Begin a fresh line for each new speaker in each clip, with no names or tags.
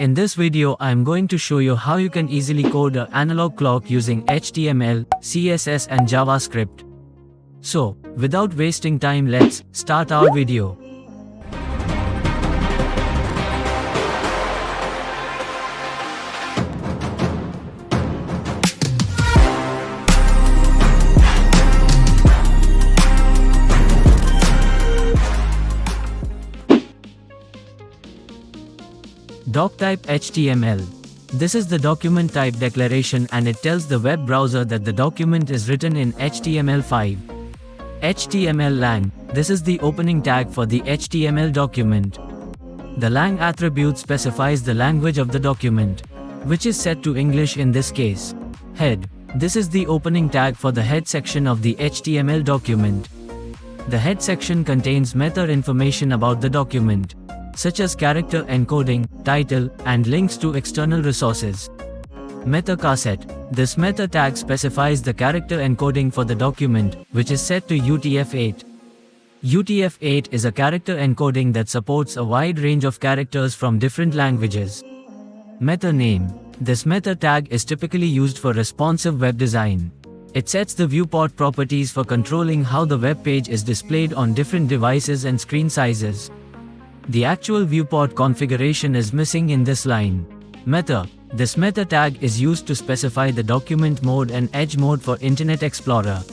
In this video, I am going to show you how you can easily code an analog clock using HTML, CSS and JavaScript. So, without wasting time, let's start our video. Doc type HTML. This is the document type declaration and it tells the web browser that the document is written in HTML5. HTML lang. This is the opening tag for the HTML document. The lang attribute specifies the language of the document, which is set to English in this case. Head. This is the opening tag for the head section of the HTML document. The head section contains meta information about the document, such as character encoding, title, and links to external resources. Meta cassette. This meta tag specifies the character encoding for the document, which is set to UTF-8. UTF-8 is a character encoding that supports a wide range of characters from different languages. Meta name. This meta tag is typically used for responsive web design. It sets the viewport properties for controlling how the web page is displayed on different devices and screen sizes. The actual viewport configuration is missing in this line. Meta. This meta tag is used to specify the document mode and edge mode for Internet Explorer.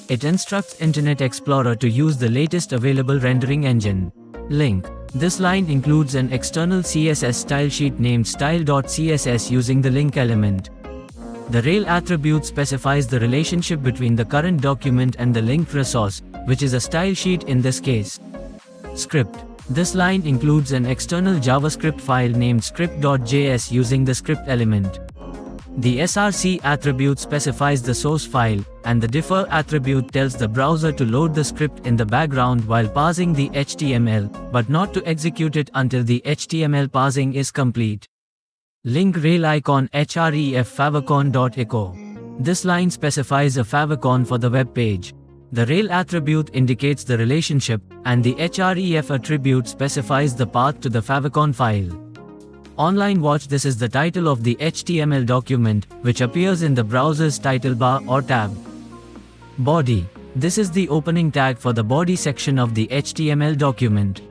It instructs Internet Explorer to use the latest available rendering engine. Link. This line includes an external CSS style sheet named style.css using the link element. The rel attribute specifies the relationship between the current document and the linked resource, which is a style sheet in this case. Script. This line includes an external JavaScript file named script.js using the script element. The src attribute specifies the source file, and the defer attribute tells the browser to load the script in the background while parsing the HTML, but not to execute it until the HTML parsing is complete. Link rel icon href favicon.echo. This line specifies a favicon for the web page. The rel attribute indicates the relationship, and the href attribute specifies the path to the favicon file. Online watch. This is the title of the HTML document, which appears in the browser's title bar or tab. Body. This is the opening tag for the body section of the HTML document.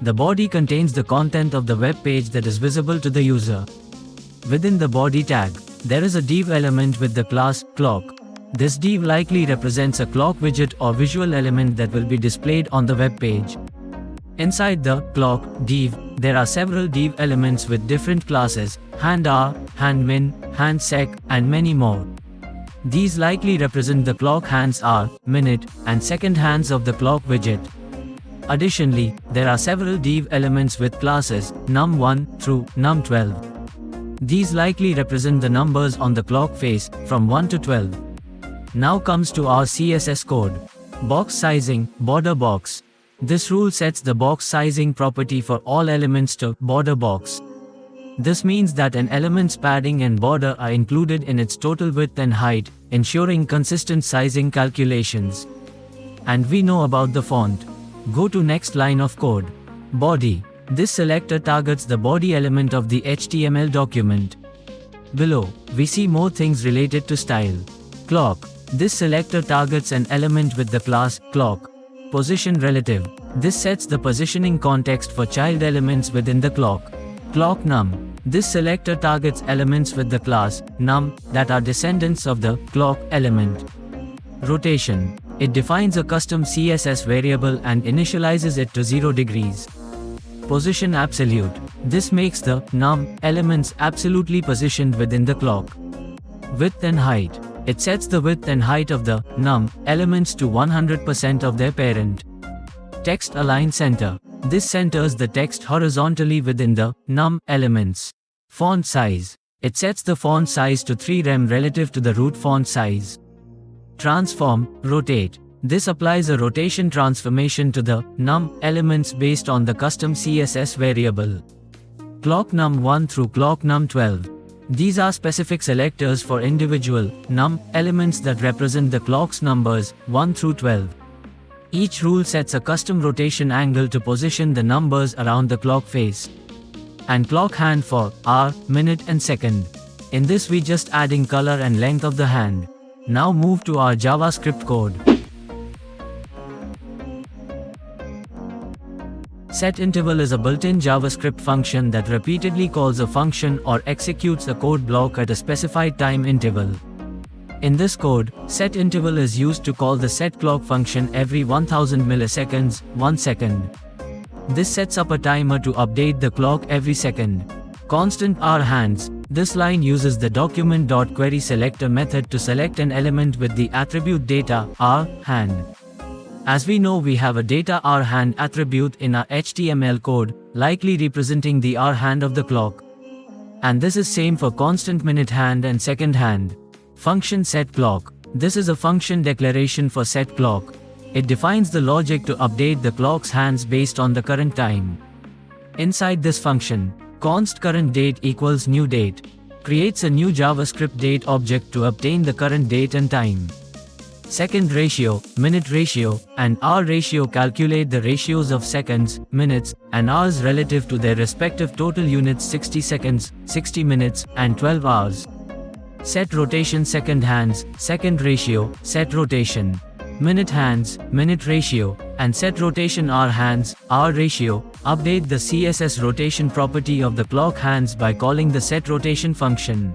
The body contains the content of the web page that is visible to the user. Within the body tag, there is a div element with the class clock. This div likely represents a clock widget or visual element that will be displayed on the web page. Inside the clock div, there are several div elements with different classes: hand-hour, hand-min, hand-sec, and many more. These likely represent the clock hands hour, minute, and second hands of the clock widget. Additionally, there are several div elements with classes num1 through num12. These likely represent the numbers on the clock face, from 1 to 12. Now comes to our CSS code. Box sizing, border box. This rule sets the box sizing property for all elements to border box. This means that an element's padding and border are included in its total width and height, ensuring consistent sizing calculations. And we know about the font. Go to next line of code. Body. This selector targets the body element of the HTML document. Below, we see more things related to style. Clock. This selector targets an element with the class clock. Position relative. This sets the positioning context for child elements within the clock. Clock num. This selector targets elements with the class num that are descendants of the clock element. Rotation. It defines a custom CSS variable and initializes it to 0 degrees. Position absolute. This makes the num elements absolutely positioned within the clock. Width and height. It sets the width and height of the num elements to 100% of their parent. Text align center. This centers the text horizontally within the num elements. Font size. It sets the font size to 3 rem relative to the root font size. Transform, rotate. This applies a rotation transformation to the num elements based on the custom CSS variable. Clock num1 through clock num12. These are specific selectors for individual num elements that represent the clock's numbers 1 through 12. Each rule sets a custom rotation angle to position the numbers around the clock face. and clock hand for hour, minute and second. In this we just adding color and length of the hand. Now move to our JavaScript code. setInterval is a built-in JavaScript function that repeatedly calls a function or executes a code block at a specified time interval. In this code, setInterval is used to call the setClock function every 1000 milliseconds, 1 second. This sets up a timer to update the clock every second. Constant hour hands. This line uses the document.querySelector method to select an element with the attribute data hour hand. As we know, we have a data hour hand attribute in our HTML code, likely representing the hour hand of the clock. And this is same for constant minute hand and second hand. Function setClock. This is a function declaration for setClock. It defines the logic to update the clock's hands based on the current time. Inside this function, const current date equals new date creates a new JavaScript date object to obtain the current date and time. Second ratio, minute ratio, and hour ratio calculate the ratios of seconds, minutes, and hours relative to their respective total units 60 seconds, 60 minutes, and 12 hours. Set rotation second hands, second ratio, set rotation. Minute hands, minute ratio, and set rotation hour hands, hour ratio. Update the CSS rotation property of the clock hands by calling the setRotation function.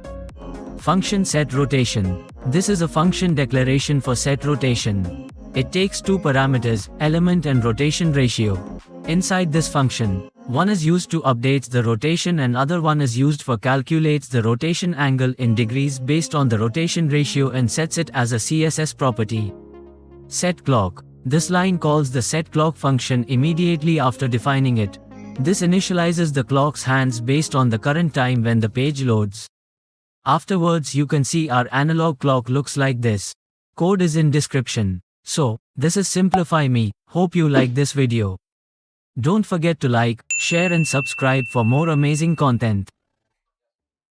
Function setRotation. This is a function declaration for setRotation. It takes two parameters, element and rotation ratio. Inside this function, one is used to update the rotation and other one is used for calculates the rotation angle in degrees based on the rotation ratio and sets it as a CSS property. setClock. This line calls the setClock function immediately after defining it. This initializes the clock's hands based on the current time when the page loads. Afterwards you can see our analog clock looks like this. Code is in description. So, this is Simplify Me. Hope you like this video. Don't forget to like, share and subscribe for more amazing content.